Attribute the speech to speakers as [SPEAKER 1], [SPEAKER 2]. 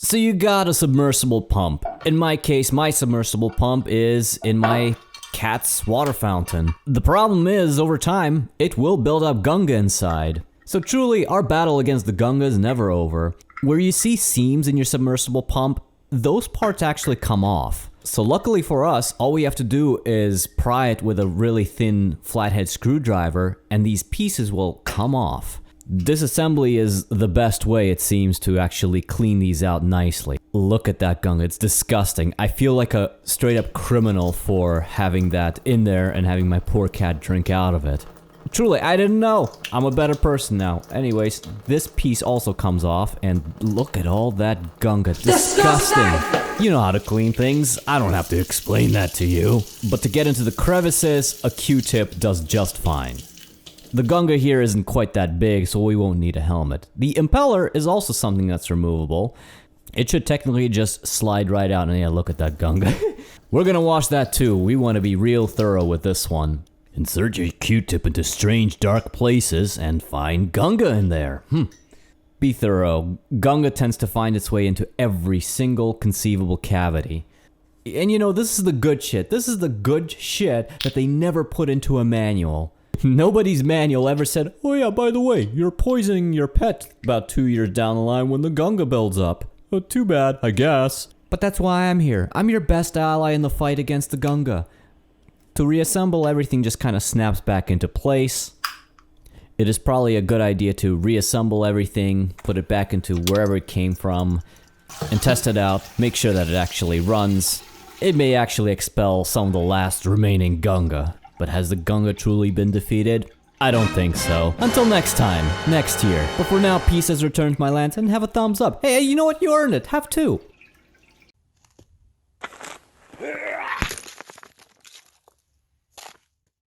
[SPEAKER 1] So you got a submersible pump. In my case, my submersible pump is in my cat's water fountain. The problem is, over time, it will build up gunga inside. So truly, our battle against the gunga is never over. Where you see seams in your submersible pump, those parts actually come off. So luckily for us, all we have to do is pry it with a really thin flathead screwdriver, and these pieces will come off. Disassembly is the best way, it seems, to actually clean these out nicely. Look at that gunga, it's disgusting. I feel like a straight up criminal for having that in there and having my poor cat drink out of it. Truly, I didn't know. I'm a better person now. Anyways, this piece also comes off, and look at all that gunga. Disgusting. You know how to clean things. I don't have to explain that to you. But to get into the crevices, a Q-tip does just fine. The gunga here isn't quite that big, so we won't need a helmet. The impeller is also something that's removable. It should technically just slide right out, and yeah, look at that gunga. We're gonna wash that too. We want to be real thorough with this one. Insert your Q-tip into strange dark places and find gunga in there. Be thorough. Gunga tends to find its way into every single conceivable cavity. And you know, this is the good shit. This is the good shit that they never put into a manual. Nobody's manual ever said, oh yeah, by the way, you're poisoning your pet about 2 years down the line when the gunga builds up. Oh, too bad, I guess. But that's why I'm here. I'm your best ally in the fight against the gunga. To reassemble, everything just kind of snaps back into place. It is probably a good idea to reassemble everything, put it back into wherever it came from, and test it out, make sure that it actually runs. It may actually expel some of the last remaining gunga. But has the gunga truly been defeated? I don't think so. Until next time, next year. But for now, peace has returned to my lands, and have a thumbs up. Hey, you know what? You earned it. Have two.